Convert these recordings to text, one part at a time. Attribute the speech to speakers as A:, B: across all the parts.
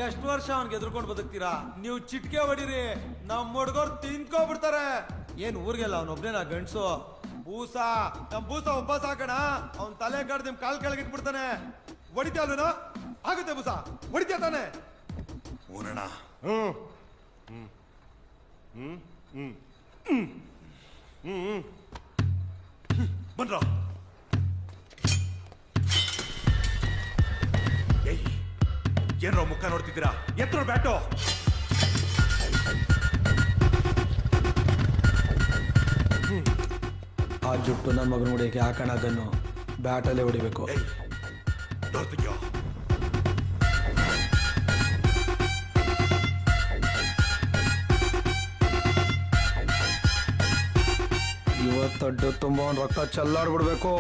A: ಎಷ್ಟು ವರ್ಷ ಅವ್ನಿಗೆ ಎದ್ರುಕೊಂಡು ಬದುಕ್ತೀರಾ? ನೀವು ಚಿಟ್ಕೆ ಹೊಡಿರಿ, ನಮ್ ಹುಡುಗರು ತಿನ್ಕೋಬಿಡ್ತಾರೆ. ಏನ್ ಊರಿಗೆಲ್ಲ ಅವನೊಬ್ನೇನಾ ಗಂಡ್ಸು? ಬೂಸ, ನಮ್ ಬೂಸ ಒಬ್ಬ ಸಾಕಣ, ಅವ್ನ್ ತಲೆ ಕಡ್ದು ನಿಮ್ ಕಾಲ್ ಕೆಳಗೆ ಇಟ್ಬಿಡ್ತಾನೆ. ಹೊಡಿತೀಯ ಅಲ್ವೇನೋ? ಆಗುತ್ತೆ ಬೂಸ, ಹೊಡಿತೀಯ ತಾನೆ?
B: ಊರಣ ಬನ್ರ. ಏನ್ರೋ ಮುಖ ನೋಡ್ತಿದ್ದೀರಾ? ಎತ್ತರ ಬ್ಯಾಟು.
C: ಆ ಜುಟ್ಟು ನನ್ನ ಮಗನ ಹೊಡಿಯಕ್ಕೆ ಹಾಕೋಣ ಗನ್ನು, ಬ್ಯಾಟಲ್ಲೇ ಹೊಡಿಬೇಕು. ಇವತ್ತಡ್ಡು ತುಂಬ ಒಂದು ರಕ್ತ ಚೆಲ್ಲಾಡ್ಬಿಡ್ಬೇಕು.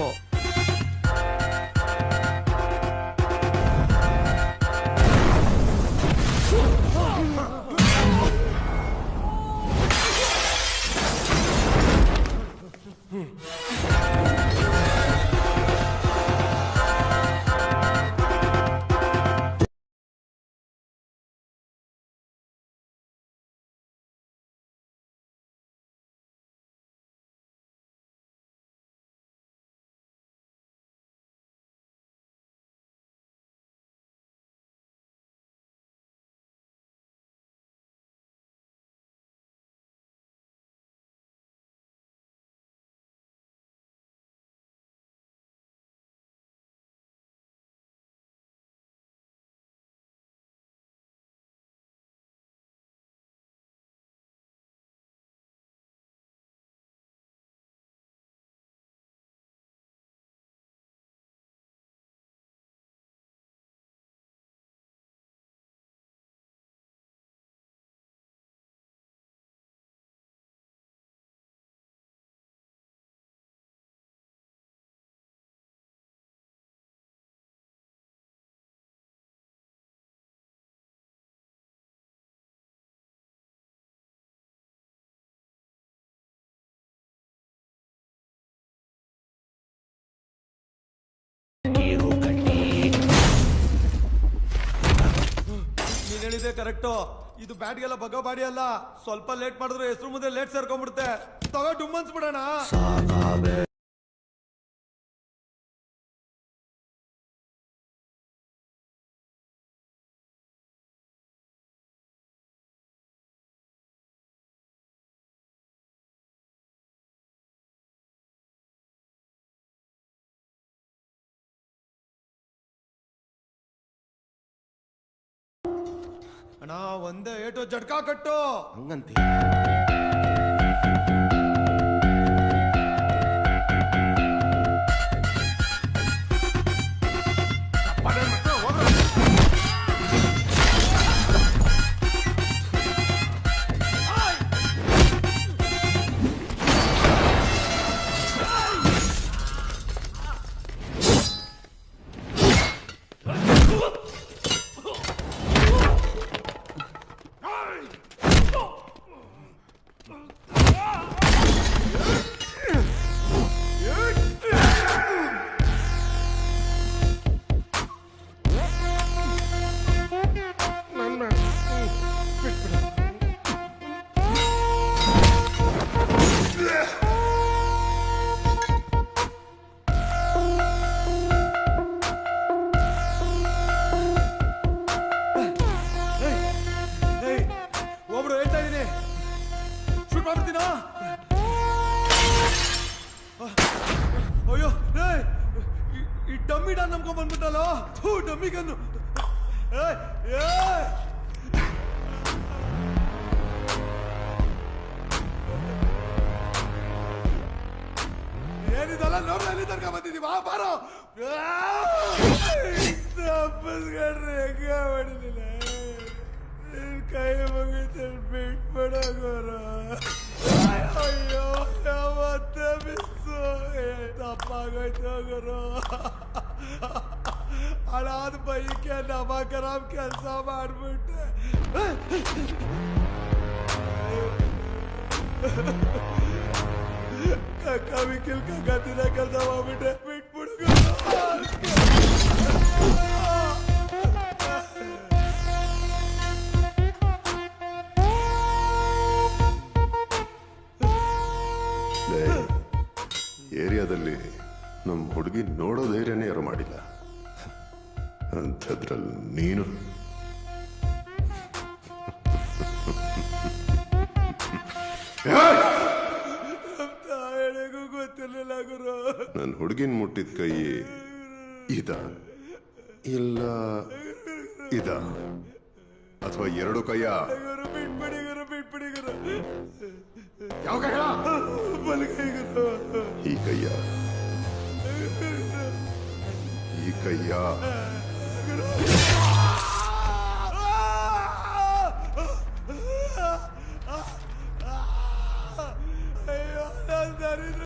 A: ನೀನ್ ಹೇಳಿದೆ ಕರೆಕ್ಟು. ಇದು ಬ್ಯಾಟ್ಗೆಲ್ಲ ಬಗ್ಗೋ ಬಾಡಿ ಅಲ್ಲ. ಸ್ವಲ್ಪ ಲೇಟ್ ಮಾಡಿದ್ರೆ ಹೆಸರು ಮುಂದೆ ಲೇಟ್ ಸೇರ್ಕೊಂಡ್ಬಿಡುತ್ತೆ. ತಗೋ ಡುಮ್ಮನ್ಸ್ಬಿಡೋಣ. ಅಣ್ಣ ಒಂದೇ ಏಟು ಜಡ್ಕಾ ಕಟ್ಟು
B: ಹಂಗಂತ. ಅಯ್ಯೋ ಈ ಡಮ್ಮಿ ಡಾನ್ ನಂಬ್ಕೊಂಡ್ ಬಂದ್ಬಿಟ್ಟಲ್ಲ. Dummy gun. ಏನಿದಲ್ಲ ನೋಡ್ಲ ಎಲ್ಲಿ ತನಕ ಬಂದಿದ್ದೀವಿ. ಬಾರೋ ತಪ್ಪಸ್ಕೊಂಡ್ರೆ ಹೆಂಗ ಮಾಡಿದಿಲ್ಲ. ಕೈ ಮುಗಿತ ಬಿಟ್ ಬಿಡೋಗೋರು. ಅಯ್ಯೋ ಮತ್ತೆ ಮಿಸ್ಸು ತಪ್ಪಾಗೋಯ್ತು ಹೋಗೋರು. ಹಳಾದ ಬೈಕೆ ನಮಕರಾಮ್ ಕೆಲಸ ಮಾಡ್ಬಿಟ್ಟೆ. ಕಕ್ಕ ವಿಕಿಲ್ ಕಕ್ಕ ತಿನ್ನ ಕೆಲಸ ಮಾಡ್ಬಿಟ್ಟೆ. ಬಿಟ್ಬಿಡು
D: ನಮ್ಮ ಹುಡುಗಿ ನೋಡೋ ಧೈರ್ಯನೇ ಯಾರು ಮಾಡಿಲ್ಲ. ಅಂಥದ್ರಲ್ಲಿ ನೀನು
B: ತಾಯಣೆಗೂ ಗೊತ್ತಿರಲಿಲ್ಲ ಗುರು.
D: ನನ್ನ ಹುಡುಗಿನ ಮುಟ್ಟಿದ ಕೈ ಇದ ಇಲ್ಲ ಇದ ಅಥವಾ ಎರಡು ಕೈಯ?
B: ಗುರು ಬಿಟ್ಬಿಡಿ ಗುರು, ಬಿಟ್ಬಿಡಿ ಗುರು.
D: ಯಾವ ಕೈಯ?
B: ಬಲಗೈ ಗುರು.
D: ಈ ಕೈಯ? ಈ ಕೈಯ?
B: ಅಯ್ಯೋ ನಾನ್ ದರಿದ್ರ.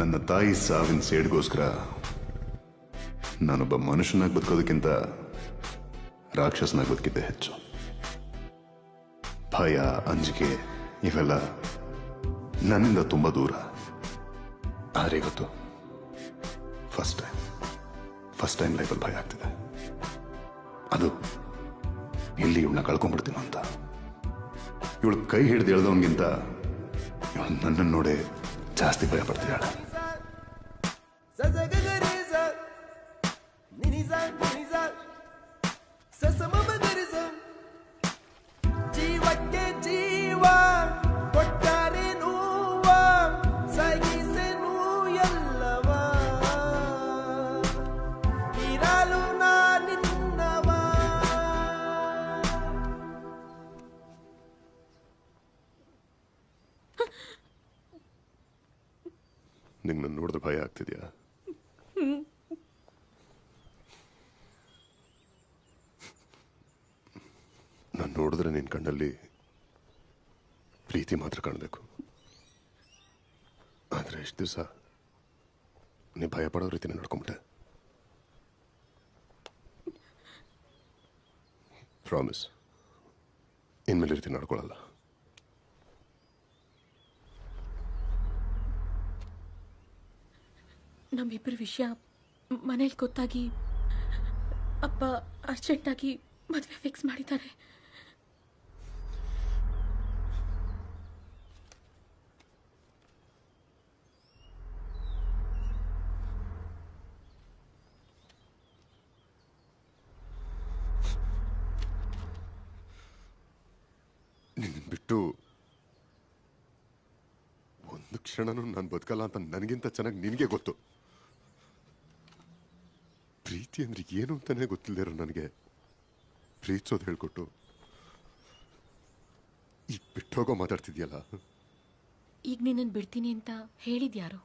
D: ನನ್ನ ತಾಯಿ ಸಾವಿನ ಸೇಡ್ಗೋಸ್ಕರ ನಾನೊಬ್ಬ ಮನುಷ್ಯನಾಗಿ ಬದುಕೋದಕ್ಕಿಂತ ರಾಕ್ಷಸನಾಗಿ ಬದುಕಿದ್ದೆ ಹೆಚ್ಚು. ಭಯ, ಅಂಜಿಕೆ ಇವೆಲ್ಲ ನನ್ನಿಂದ ತುಂಬಾ ದೂರ. ಆದ್ರೆ ಗೊತ್ತು, ಫಸ್ಟ್ ಟೈಮ್ ಲೈಫಲ್ಲಿ ಭಯ ಆಗ್ತಿದೆ. ಅದು ಇಲ್ಲಿ ಇವಳನ್ನ ಕಳ್ಕೊಂಡ್ಬಿಡ್ತೀನೋ ಅಂತ. ಇವಳು ಕೈ ಹಿಡಿದು ಎಳ್ದವನಿಗಿಂತ ಇವಳು ನನ್ನನ್ನು ನೋಡೇ ಜಾಸ್ತಿ ಭಯ ಪಡ್ತಿದ್ದಾಳೆ.
B: ಜೀವಕ್ಕೆ ಜೀವ ಕೊಟ್ಟರೆ ನೋವ ಸಹಿಸೆನು ಎಲ್ಲವ ಇರಲು ನಾನಿನ್ನವ.
D: ನಿಂಗೆ ನನ್ನ ನೋಡಿದ್ರೆ ಭಯ ಆಗ್ತಿದ್ಯಾ? ನಾನು ನೋಡಿದ್ರೆ ನಿನ್ನ ಕಣ್ಣಲ್ಲಿ ಪ್ರೀತಿ ಮಾತ್ರ ಕಾಣಬೇಕು. ಆದರೆ ಎಷ್ಟು ದಿವಸ ನೀ ಭಯ ಪಡೋ ರೀತಿನೇ ನಡ್ಕೊಂಬಿಟ್ಟೆ. ಪ್ರಾಮಿಸ್, ಇನ್ಮೇಲೆ ರೀತಿ ನಡ್ಕೊಳ್ಳಲ್ಲ.
E: ನಮ್ಮಿಬ್ಬರ ವಿಷಯ ಮನೇಲಿ ಗೊತ್ತಾಗಿ ಅಪ್ಪ ಅರ್ಜೆಂಟಾಗಿ ಮದುವೆ ಫಿಕ್ಸ್ ಮಾಡಿದ್ದಾರೆ.
D: ನಿನ್ನ ಬಿಟ್ಟು ಒಂದು ಕ್ಷಣನೂ ನಾನು ಬದುಕಲ್ಲ ಅಂತ ನನಗಿಂತ ಚೆನ್ನಾಗಿ ನಿನಗೆ ಗೊತ್ತು. ಪ್ರೀತಿ ಅಂದ್ರೆ ಏನು ಅಂತಾನೆ ಗೊತ್ತಿಲ್ಲದಿರೋ ನನಗೆ ಪ್ರೀತಿಸೋದು ಹೇಳ್ಕೊಟ್ಟು ಈಗ ಬಿಟ್ಟೋಗೋ ಮಾತಾಡ್ತಿದ್ಯಲ್ಲ.
E: ಈಗ ನಿನ್ನನ್ನು ಬಿಡ್ತೀನಿ ಅಂತ ಹೇಳಿದ್ಯಾರು?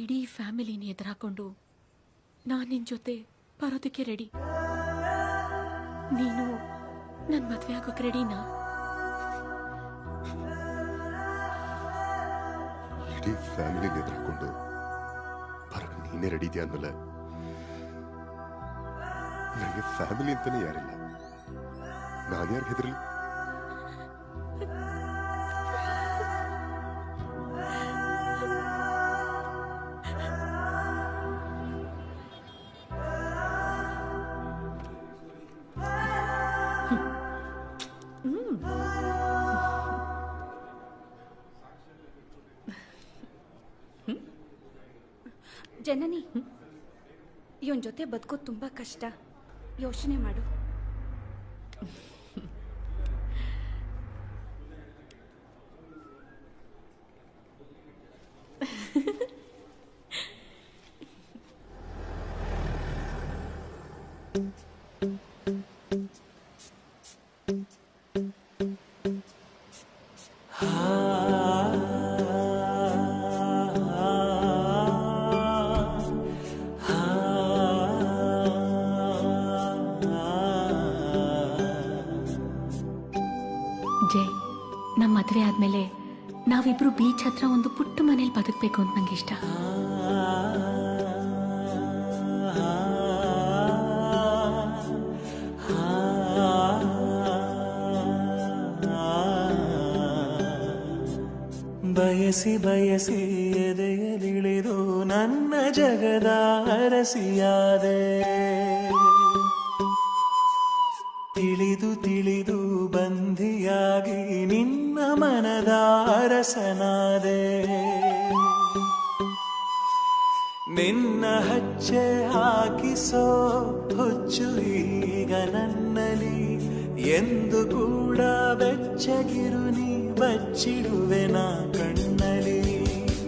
E: ಇಡೀ ಫ್ಯಾಮಿಲಿನ ಎದುರಾಕೊಂಡು ನಾನು ನಿನ್ನ ಜೊತೆ ಬರೋದಕ್ಕೆ ರೆಡಿ. ನೀನು ನನ್ನ ಮದುವೆ ಆಗೋಕೆ ರೆಡಿನಾ?
D: ಇಡೀ ಫ್ಯಾಮಿಲಿನ ಎದುರಾಕೊಂಡು ಬರಕ್ಕೆ ನೀನೇ ರೆಡಿ ಇದೆಯಾ ಅಂದಮೇಲೆ ನನಗೆ ಫ್ಯಾಮಿಲಿ ಅಂತಾನೆ ಯಾರಿಲ್ಲ. ನಾನು ಯಾರಿಗೆ ಹೆದರಲಿ?
F: ಜನನಿ, ಇವನ್ ಜೊತೆ ಬದುಕೋದು ತುಂಬ ಕಷ್ಟ. ಯೋಚನೆ ಮಾಡು.
E: ಜೈ, ನಮ್ಮ ಮದುವೆ ಆದ್ಮೇಲೆ ನಾವಿಬ್ರು ಬೀಚ್ ಹತ್ರ ಒಂದು ಪುಟ್ಟ ಮನೇಲಿ ಬದುಕಬೇಕು ಅಂತ ನಂಗೆ ಇಷ್ಟ.
B: ಬಯಸಿ ಬಯಸಿ ಎದೆಯಲಿಳಿದು ನನ್ನ ಜಗದ ಅರಸಿಯಾದೆ. ತಿಳಿದು ತಿಳಿದು ಬಂಧಿಯಾಗಿ ನಿನ್ನ ಮನದ ಅರಸನಾದೆ. ನಿನ್ನ ಹಚ್ಚೆ ಹಾಕಿಸೋ ಹುಚ್ಚು ಈಗ ನನ್ನಲ್ಲಿ ಎಂದು ಕೂಡ ಬೆಚ್ಚಗಿರು ನೀ ಬಚ್ಚಿಡುವೆ ನಾ ಕಣ್ಣಲ್ಲಿ.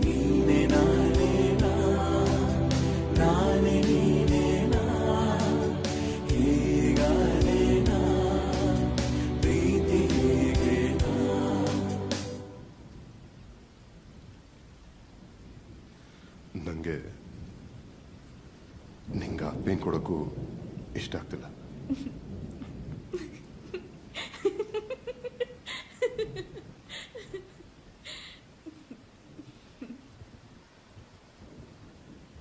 B: ನೀನೆ ನಾನೇ ನಾನೇ ನೀನೇ ಹೀಗಾದೆ ಪ್ರೀತಿ ಹೇಗೆ
D: ನನಗೆ ನಿಂಗೆ ಪೇನ್ ಕೊಡೋಕ್ಕೂ ಇಷ್ಟ ಆಗ್ತಿಲ್ಲ.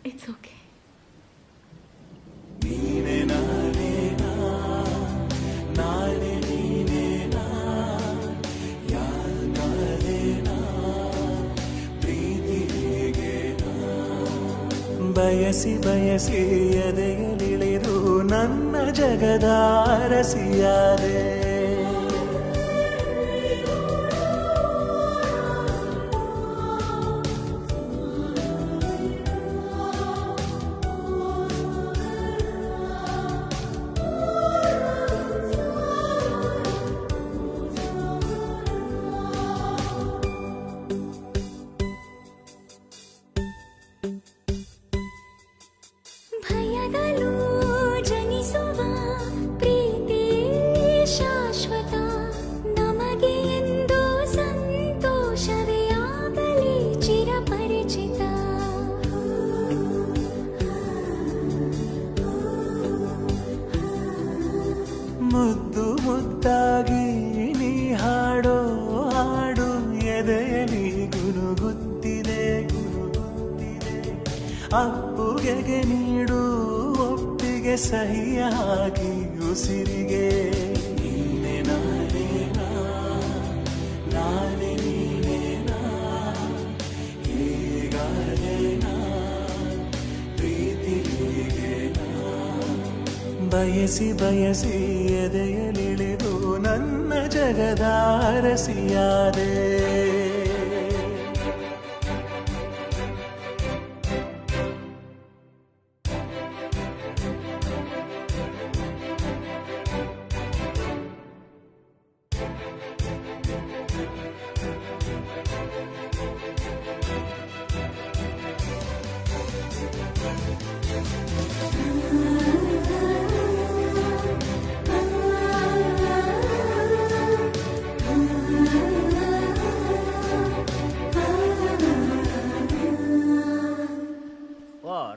E: It's okay.
B: ನೀನೆ ನಾನೇ ನಾನೇ ನೀನೇ ಯಾಕಾದೆ ಪ್ರೀತಿ ಹೇಗೆ ಬಯಸಿ ಬಯಸಿ ಎದೆಯಲಿಳಿದು ನನ್ನ ಜಗದ ಅರಸಿಯಾದೆ.
G: ಭಯದಲ್ಲೂ ಜನಿಸುವ ಪ್ರೀತಿ ಶಾಶ್ವತ. ನಮಗೆ ಎಂದು ಸಂತೋಷವೇ ಆಗಲಿ ಚಿರಪರಿಚಿತ.
B: ಮುದ್ದು ಮುದ್ದಾಗಿ ನೀ ಹಾಡೋ ಹಾಡು ಎದೆಯಲಿ ಗುನುಗುತ್ತಿದೆ ಗುನುಗುತ್ತಿದೆ. ಅಪ್ಪುಗೆಗೆ ನೀಡು ಒಪ್ಪಿಗೆ ಸಹಿಯಾಗಿ ಉಸಿರಿಗೆ. ನೀನೆ ನಾನೇ ನಾನೇ ನೀನೇ ಹೀಗಾದೆ ಪ್ರೀತಿ ಹೇಗೆ ಬಯಸಿ ಬಯಸಿ ಎದೆಯಲಿಳಿದು ನನ್ನ ಜಗದ ಅರಸಿಯಾದೆ.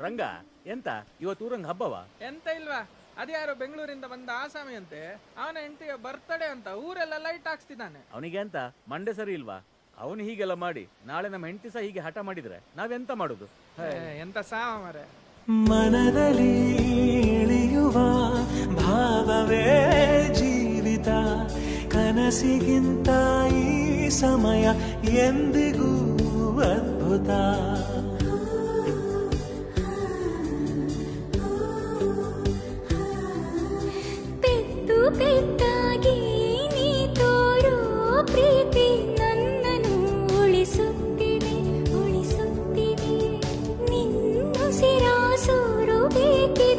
H: ರಂಗ ಎಂತ ಇವತ್ತು ಊರಂಗ ಹಬ್ಬವಾ?
I: ಎಂತ ಇಲ್ವಾ, ಅದ್ಯಾರೋ ಬೆಂಗಳೂರಿಂದ ಬಂದ ಆಸಾಮಿ ಅಂತೆ, ಅವನ ಹೆಂಡತಿಯ ಬರ್ತಡೇ ಅಂತ ಊರೆಲ್ಲ ಲೈಟ್ ಹಾಕ್ಸ್ತಿದ್ದಾನೆ.
H: ಅವನಿಗೆ ಅಂತ ಮಂಡೆ ಸರಿ ಇಲ್ವಾ? ಅವನು ಹೀಗೆಲ್ಲ ಮಾಡಿ ನಾಳೆ ನಮ್ಮ ಹೆಂಡತಿ ಸಹ ಹೀಗೆ ಹಠ ಮಾಡಿದ್ರೆ ನಾವೆಂತ ಮಾಡುದು?
I: ಎಂತ ಸಾವ ಮರೆ.
B: ಮನದಲ್ಲಿ ಇಳಿಯುವ ಭಾವವೇ ಜೀವಿತ. ಕನಸಿಗಿಂತ ಈ ಸಮಯ ಎಂದಿಗೂ ಅದ್ಭುತ.
G: ಪೆದ್ದಾಗಿ ನೀ ತೋರೋ ಪ್ರೀತಿ ನನ್ನನ್ನು ಉಳಿಸುತ್ತಿದೆ. ನಿನ್ನುಸಿರಾಸೂರು ಬೇಕಿದೆ.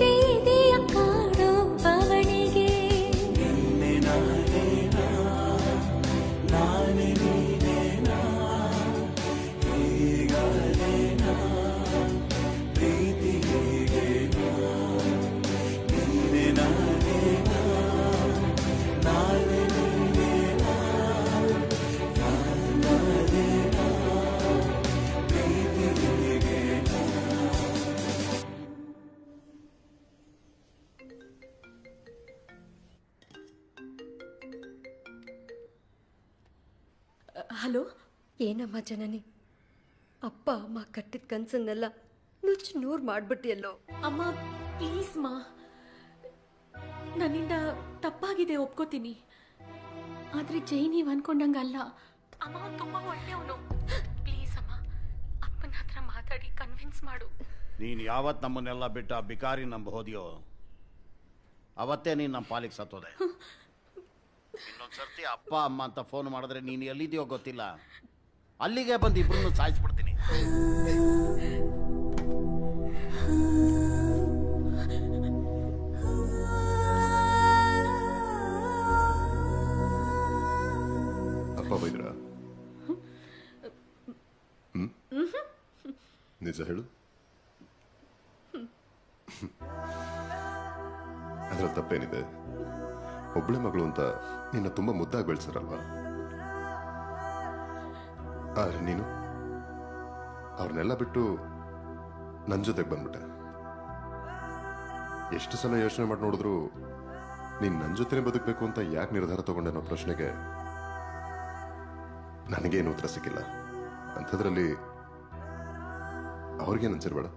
E: ಹಲೋ.
F: ಏನಮ್ಮ ಜನನಿ, ಅಪ್ಪ ಅಮ್ಮ ಕಟ್ಟಿದ ಕನ್ಸನ್ನೆಲ್ಲ ನುಚ್ಚು ನೂರು ಮಾಡ್ಬಿಟ್ಟಿಯಲ್ಲೋ.
E: ಅಮ್ಮ ಪ್ಲೀಸ್ ಮಾ, ನನ್ನಿಂದ ತಪ್ಪಾಗಿದೆ ಒಪ್ಕೋತೀನಿ. ಆದ್ರೆ ಜೈ ನೀವು ಅನ್ಕೊಂಡಂಗಲ್ಲ. ಅಮ್ಮ ತುಂಬಾ ಒಳ್ಳೆಯವನು. ಪ್ಲೀಸ್ ಅಮ್ಮ, ಅಪ್ಪನ ಹತ್ರ ಮಾತಾಡಿ ಕನ್ವಿನ್ಸ್ ಮಾಡು.
J: ನೀನು ಯಾವತ್ತು ನಮ್ಮನ್ನೆಲ್ಲ ಬಿಟ್ಟು ಆ ಬಿಕಾರಿ ನಂಬ ಹೋದ್ಯೋ ಅವತ್ತೇ ನೀನು ನಮ್ಮ ಪಾಲಿಗೆ ಸತ್ತೋದೆ. ಇನ್ನೊಂದ್ಸರ್ತಿ ಅಪ್ಪ ಅಮ್ಮ ಅಂತ ಫೋನ್ ಮಾಡಿದ್ರೆ ನೀನು ಎಲ್ಲಿದೆಯೋ ಗೊತ್ತಿಲ್ಲ, ಅಲ್ಲಿಗೆ ಬಂದು ಇಬ್ರನ್ನು ಸಾಯಿಸ್ಬಿಡ್ತೀನಿ.
D: ಅಪ್ಪ ಬೈದ್ರ? ನಿಜ ಹೇಳು. ಅದ್ರಲ್ಲಿ ತಪ್ಪೇನಿದೆ? ಒಬ್ಬಳೆ ಮಗಳು ಅಂತ ನಿನ್ನ ತುಂಬಾ ಮುದ್ದಾಗಿ ಬೆಳೆಸಿರಲ್ವಾ? ಆದ್ರೆ ನೀನು ಅವ್ರನ್ನೆಲ್ಲ ಬಿಟ್ಟು ನನ್ನ ಜೊತೆಗೆ ಬಂದ್ಬಿಟ್ಟೆ. ಎಷ್ಟು ಸಲ ಯೋಚನೆ ಮಾಡಿ ನೋಡಿದ್ರು ನೀನ್ ನನ್ನ ಜೊತೆನೇ ಬದುಕಬೇಕು ಅಂತ ಯಾಕೆ ನಿರ್ಧಾರ ತಗೊಂಡೆ ಅನ್ನೋ ಪ್ರಶ್ನೆಗೆ ನನಗೇನು ಉತ್ತರ ಸಿಕ್ಕಿಲ್ಲ. ಅಂಥದ್ರಲ್ಲಿ ಅವ್ರಿಗೇನು ಅನ್ಸಿರ್ಬೇಡ.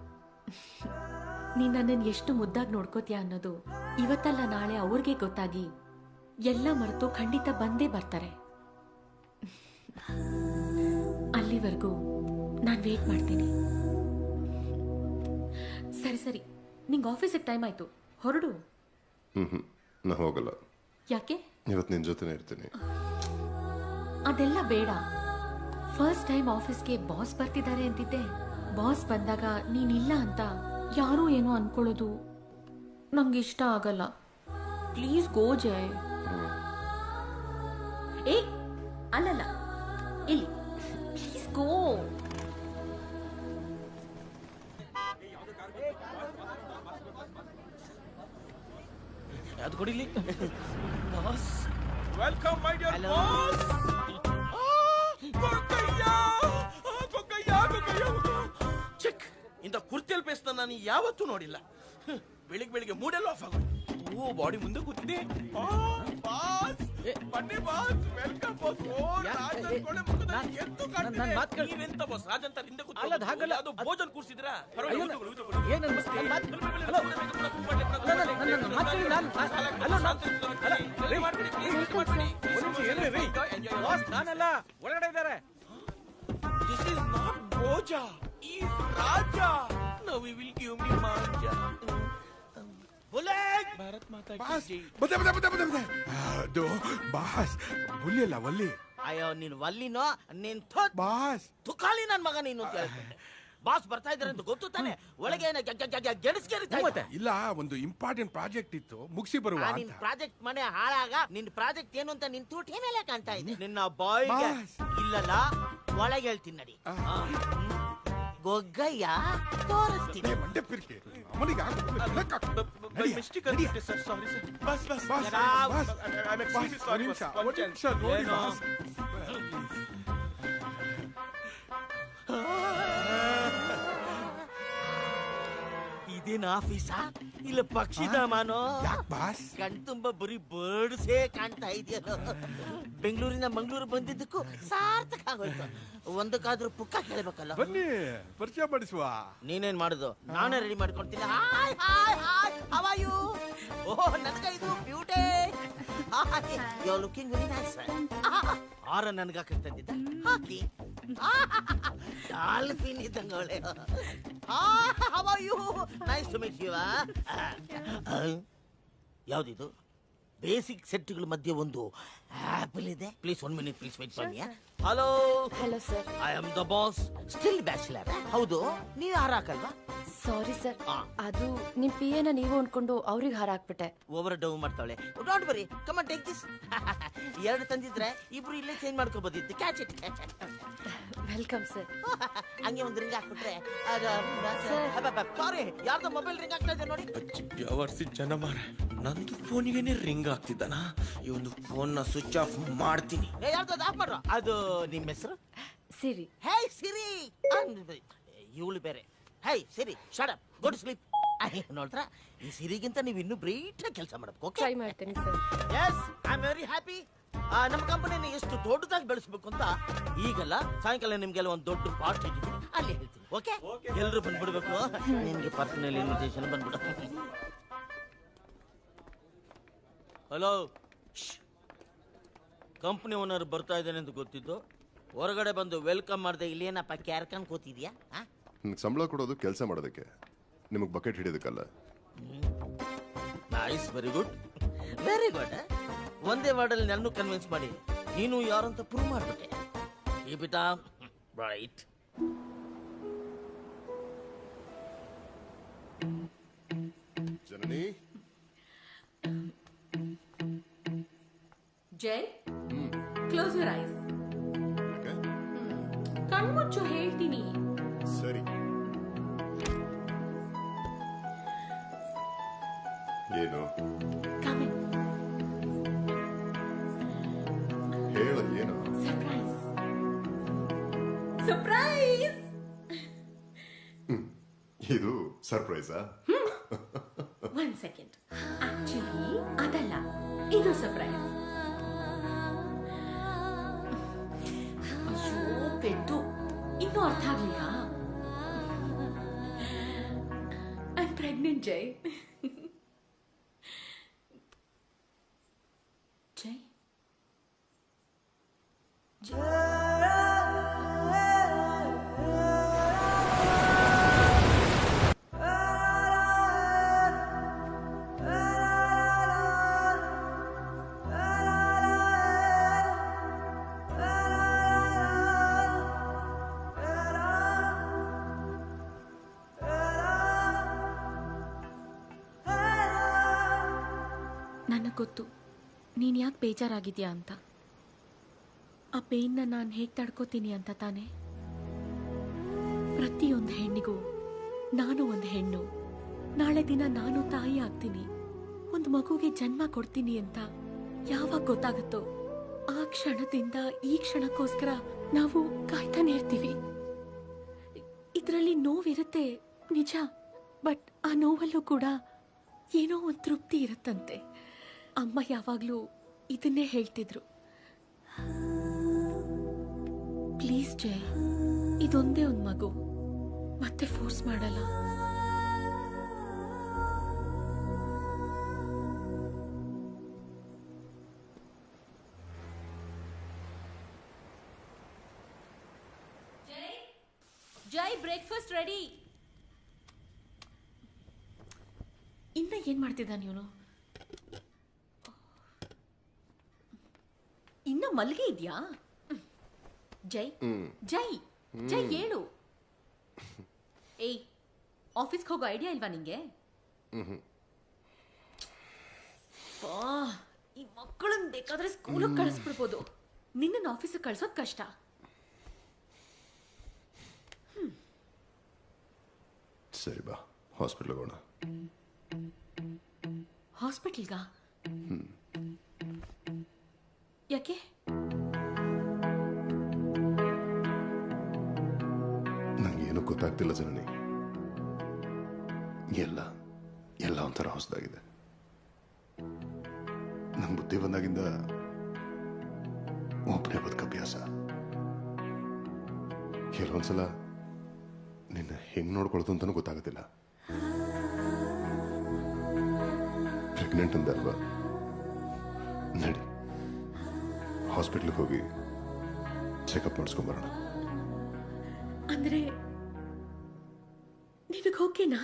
E: ನೀನ್ ನನ್ನನ್ನು ಎಷ್ಟು ಮುದ್ದಾಗಿ ನೋಡ್ಕೋತೀಯ ಅನ್ನೋದು ಇವತ್ತಲ್ಲ ನಾಳೆ ಅವ್ರಿಗೆ ಗೊತ್ತಾಗಿ ಎಲ್ಲ ಮರೆತು ಖಂಡಿತ ಬಂದೇ ಬರ್ತಾರೆ. ಅಲ್ಲಿವರೆಗೂ ನಾನು ವೇಟ್ ಮಾಡ್ತೀನಿ. ಸರಿ ಸರಿ, ನಿಂಗೆ ಆಫೀಸಿಗೆ ಟೈಮ್ ಆಯ್ತು, ಹೊರಡು.
D: ನಾ ಹೋಗಲ್ಲ.
E: ಯಾಕೆ?
D: ಇವತ್ತು ನಿನ್ ಜೊತೆನೇ ಇರ್ತೀನಿ.
E: ಅದೆಲ್ಲ ಬೇಡ. ಫಸ್ಟ್ ಟೈಮ್ ಆಫೀಸ್ಗೆ ಬಾಸ್ ಬರ್ತಿದ್ದಾರೆ ಅಂತಿದ್ದೆ. ಬಾಸ್ ಬಂದಾಗ ನೀನಿಲ್ಲ ಅಂತ ಯಾರೂ ಏನೋ ಅನ್ಕೊಳ್ಳೋದು ನಂಗೆ ಇಷ್ಟ ಆಗಲ್ಲ. Please go Jai. ಏ ಅಲ್ಲಲ್ಲ, ಇಲ್ಲಿ ಪ್ಲೀಸ್ ಗೋ.
H: ಅದು ಕೊಡಿಲಿ.
I: Welcome my dear boss.
K: Check ಇಂಥ ಕುರ್ತಿಯಲ್ಲಿ ಪೇಸ್ನ ನಾನು ಯಾವತ್ತೂ ನೋಡಿಲ್ಲ. ಬೆಳಿಗ್ಗೆ ಬೆಳಿಗ್ಗೆ ಮೂಡೆಲ್ಲ ಆಫ್ ಆಗೋದು. ಓ ಬಾಡಿ ಮುಂದೆ ಕೂತಿದೆ. ಬಾಸ್ ಬನ್ನಿ ಬಾಸ್, ವೆಲ್ಕಮ್ ಬಾಸ್. ಓ ಎತ್ತು ಕಾಣ್ತಿದೆ. ನೀವೆಂತ ಬಾಸ್ ರಾಜಂತ ಹಿಂದೆ ಕೂತ್ಕೊಳ್ಳಿ. ಅದು ಭೋಜನ ಕೂರ್ಸಿದ್ರಾ?
H: ನಾನೆಲ್ಲ ಒಳಗಡೆ ಇದ್ದಾರೆ.
K: This is not Bhoja, is Raja. Now we will give me Manja. Bullet! Bharat Mata ki jai.
L: ಬತ್ತೆ ಅದು ಬಾಸ್ ಬುಲ್ಲಿಯಲ್ಲ ವಲ್ಲಿ.
K: ಅಯ್ಯೋ ನೀನು ವಲ್ಲಿನೋ ನೀನ್
L: ಬಾಸ್
K: ತುಕಾಲಿ ನನ್ ಮಗ ನೀನು ಅಂತ ಹೇಳ್ಕೊಂಡೆ. ಬಾಸ್ ಬರ್ತಾ ಇದಾರೆ ಅಂತ ಗೊತ್ತು ತಾನೆ? ಒಳಗೆ ಗೆಣಸ್ಕೇರಿತಾ
L: ಇಲ್ಲ, ಒಂದು ಇಂಪಾರ್ಟೆಂಟ್ ಪ್ರಾಜೆಕ್ಟ್ ಇತ್ತು, ಮುಗಿಸಿ ಬರುವ.
K: ನಿನ್ ಪ್ರಾಜೆಕ್ಟ್ ಮನೆ ಹಾಳಾಗ ನಿನ್ ಪ್ರಾಜೆಕ್ಟ್ ಏನು ಅಂತ ನಿನ್ ತೂಟಿ ಮೇಲೆ ಕಾಣ್ತಾ ಇದೆ. ನಿನ್ನ ಬಾಯ್ ಇಲ್ಲಲ್ಲ, ಒಳಗೆ ಹೇಳ್ತೀನಿ ನಡಿ. ಗೊಗ್ಗಯ್ಯ ತೋರಿಸ್ತೀನಿ. ಇದೇನು ಆಫೀಸಾ ಇಲ್ಲ ಪಕ್ಷಿಧಾಮನೋ?
L: ಬಾಸ್
K: ಕಣ್ ತುಂಬಾ ಬರೀ ಬರ್ಡ್ಸೇ ಕಾಣ್ತಾ ಇದೆಯಲ್ಲ. ಬೆಂಗಳೂರಿನ ಮಂಗಳೂರು ಬಂದಿದ್ದಕ್ಕೂ ಸಾರ್ಥಕ ಆಗೋಯ್ತು. ಒಂದಕ್ಕಾದ್ರೂ ಪುಕ್ಕ ಕೇಳಬೇಕಲ್ಲ.
L: ಬನ್ನಿ ಪರಿಚಯ ಪಡಿಸುವ.
K: ನೀನೇನ್ ಮಾಡುದು? ನಾನೇ ರೆಡಿ ಮಾಡ್ಕೊಳ್ತೀನಿ. Hi hi hi, how are you? Oh ನನಗ ಇದು beauty. You are looking very nice. ಆರ ನನಗ ಹಾಕಿದ್ದ ಹಾಕಿ ಡಾಲ್ಫಿನ್ ಇದ್ದಂಗೆ. How are you? Nice to meet you. ಯಾವ್ದಿದು? ಬೇಸಿಕ್ ಸೆಟ್ಗಳ ಮಧ್ಯೆ ಒಂದು ಆಪಲ್ ಇದೆ. Please 1 minute, please wait for me. Hello
F: hello sir,
K: I am the boss, still bachelor. ಹೌದು, ನೀವು ಹಾರ ಹಾಕಲ್ವಾ?
F: ಸಾರಿ ಸರ್, ಅದು ನಿಮ್ ಪಿಯನ ನೀವು ಅನ್ಕೊಂಡು ಅವ್ರಿಗೆ ಹಾರ ಹಾಕ್ಬಿಟ್ಟೆ.
K: ಓವರ್ ಡೌನ್ ಮಾಡ್ತಾಳೆ. Don't worry, come on take this. 2 ತಂದಿದ್ರೆ ಇಬ್ರು ಇಲ್ಲೇ ಚೇಂಜ್ ಮಾಡ್ಕೋಬೋದಿತ್ತು. Catch it.
F: Welcome sir.
K: ಹಂಗೆ ಒಂದು ರಿಂಗ್ ಹಾಕ್ಬಿಟ್ರೆ. ಸಾರಿ, ಯಾರ್ದೋ ಮೊಬೈಲ್ ರಿಂಗ್ ಆಗ್ತಾ ಇದೆ ನೋಡಿ.
M: ವರ್ಷಿ ಜನಮಾರ ನಂದು ಫೋನಿಗೆ ರಿಂಗ್ ಆಗ್ತಿದ್ದಾನ. ಈ ಒಂದು ಫೋನ್ ನ ಸ್ವಿಚ್ ಆಫ್ ಮಾಡ್ತೀನಿ.
K: ಯಾರ್ದೋ ಆಫ್ ಮಾಡ್ರ. ಅದು ನಿಮ್ಮ ಹೆಸರು?
F: ಸಿರಿ.
K: ಹೇ ಸಿರಿ. ಇವಳು ಬೇರೆ. Hey Siri, shut up, go to sleep. ನೋಡ್ರಾ, ಈ ಸಿರಿಗಿಂತ ನೀವು ಇನ್ನೂ ಬ್ರೈಟ್ ಕೆಲಸ ಮಾಡಬೇಕು.
F: ಟ್ರೈ ಮಾಡ್ತೀನಿ sir.
K: Yes, I am very happy. ನಮ್ಮ ಕಂಪನಿನ ಎಷ್ಟು ದೊಡ್ಡದಾಗಿ ಬೆಳೆಸ್ಬೇಕು ಅಂತ ಈಗಲ್ಲ ಸಾಯಂಕಾಲ ನಿಮ್ಗೆಲ್ಲ ಒಂದು ದೊಡ್ಡ ಪಾರ್ಟಿ ಇಟ್ಟಿದ್ದೀನಿ ಅಲ್ಲಿ ಹೇಳ್ತೀನಿ. ಓಕೆ ಎಲ್ಲರೂ ಬಂದ್ಬಿಡ್ಬೇಕು. ನಿಮ್ಗೆ ಪರ್ಸನಲ್ ಇನ್ವಿಟೇಷನ್ ಬಂದ್ಬಿಡ. ಹಲೋ, ಕಂಪ್ನಿ ಓನರ್ ಬರ್ತಾ ಇದ್ದಾನೆ ಅಂತ ಗೊತ್ತಿದ್ದು ಹೊರಗಡೆ ಬಂದು ವೆಲ್ಕಮ್ ಮಾಡಿದೆ. ಇಲ್ಲೇನಪ್ಪ ಕ್ಯಾರ್ಕನ್ ಕೂತಿದ್ಯಾ?
D: ನಿಮ್ಗೆ ಸಂಬಳ ಕೊಡೋದು ಕೆಲಸ ಮಾಡೋದಕ್ಕೆ, ನಿಮಗೆ ಬಕೆಟ್ ಹಿಡಿಯೋದಕ್ಕಲ್ಲ.
K: Nice, very good, very good. ಒಂದೇ ವರ್ಡಲ್ಲಿ ನನ್ನೂ ಕನ್ವಿನ್ಸ್ ಮಾಡಿ ನೀನು ಯಾರು ಅಂತ ಪ್ರೂವ್ ಮಾಡ್ಬಿಟ್ಟೆ. Keep it up, right.
D: Janani,
E: Jai, close your eyes. ಕಣ್ಮುಚ್ಚು, ಹೇಳ್ತೀನಿ.
D: ಸರಿ. ಏನು ಹೇಳ? ಏನು?
E: ಸರ್ಪ್ರೈಸ್. ಸರ್ಪ್ರೈಸ್.
D: ಇದು ಸರ್ಪ್ರೈಸಾ?
E: One second. ಆಕ್ಚುಲಿ ಅದಲ್ಲ, ಇದು ಸರ್ಪ್ರೈಸ್. ಅಯ್ಯೋ ಪೆದ್ದು, ಇನ್ನೂ ಅರ್ಥ ಆಗ್ಲಿಲ್ಲ. ಐ ಆಮ್ ಪ್ರೆಗ್ನೆಂಟ್, ಜೈ. ಜೈ, ನನಗೆ ಗೊತ್ತು ನೀನು ಯಾಕೆ ಬೇಜಾರಾಗಿದ್ಯಾ ಅಂತ. ಆ ಪೇನ್ನ ನಾನು ಹೇಗೆ ತಡ್ಕೋತೀನಿ ಅಂತ ತಾನೆ. ಪ್ರತಿಯೊಂದು ಹೆಣ್ಣಿಗೂ ನಾನು ಒಂದು ಹೆಣ್ಣು, ನಾಳೆ ದಿನ ನಾನು ತಾಯಿ ಆಗ್ತೀನಿ, ಒಂದು ಮಗುಗೆ ಜನ್ಮ ಕೊಡ್ತೀನಿ ಅಂತ ಯಾವಾಗ ಗೊತ್ತಾಗುತ್ತೋ ಆ ಕ್ಷಣದಿಂದ ಈ ಕ್ಷಣಕ್ಕೋಸ್ಕರ ನಾವು ಕಾಯ್ತಾನೆ ಇರ್ತೀವಿ. ಇದರಲ್ಲಿ ನೋವಿರುತ್ತೆ ನಿಜ, ಬಟ್ ಆ ನೋವಲ್ಲೂ ಕೂಡ ಏನೋ ಒಂದು ತೃಪ್ತಿ ಇರುತ್ತಂತೆ. ಅಮ್ಮ ಯಾವಾಗಲೂ ಇದನ್ನೇ ಹೇಳ್ತಿದ್ರು. ಪ್ಲೀಸ್ ಜಯ, ಇದೊಂದೇ ಒಂದು ಮಗು, ಮತ್ತೆ ಫೋರ್ಸ್ ಮಾಡಲ್ಲ. ಜೈ, ಬ್ರೇಕ್ಫಾಸ್ಟ್ ರೆಡಿ. ಇನ್ನ ಏನ್ ಮಾಡ್ತಿದ್ದಾನೆ ಇವನು? ಇನ್ನ ಮಲ್ಗೆ ಇದೆಯಾ? ಜೈ, ಜೈ, ಜೈ ಹೇಳು. ಏಯ್, ಆಫೀಸ್ಗೆ ಹೋಗೋ ಐಡಿಯಾ ಇಲ್ವಾ ನಿಂಗೆ? ಈ ಮಕ್ಕಳನ್ನ ಬೇಕಾದ್ರೆ ಸ್ಕೂಲಿಗೆ ಕಳಿಸ್ಬಿಡ್ಬೋದು, ನಿನ್ನ ಆಫೀಸಿಗೆ ಕಳ್ಸೋದು ಕಷ್ಟ.
D: ಸರಿ ಬಾ, ಹಾಸ್ಪಿಟ್ಲ್ಗೆ ಹೋಗೋಣ.
E: ಹಾಸ್ಪಿಟಲ್ಗಾ? ಯಾಕೆ?
D: ನಂಗೇನು ಗೊತ್ತಾಗ್ತಿಲ್ಲ ಜನನಿ. ಎಲ್ಲ ಒಂಥರ ಹೊಸದಾಗಿದೆ. ನಂಗೆ ಬುದ್ಧಿ ಬಂದಾಗಿಂದ ಒಬ್ಬನೇ ಬದುಕ ಅಭ್ಯಾಸ. ಕೆಲವೊಂದ್ಸಲ ನಿನ್ನ ಹೆಂಗ್ ನೋಡ್ಕೊಳ್ತು ಅಂತಾನೂ ಗೊತ್ತಾಗೋದಿಲ್ಲ. ಪ್ರೆಗ್ನೆಂಟ್ ಅಂದಲ್ವಾ? ನಡಿ, ಹಾಸ್ಪಿಟ್ಲಿಗೆ ಹೋಗಿ ಚೆಕಪ್ ಮಾಡಿಸ್ಕೊಂಬರೋಣ.
E: ಅಂದ್ರೆ ನಿನಗೆ ಓಕೆನಾ?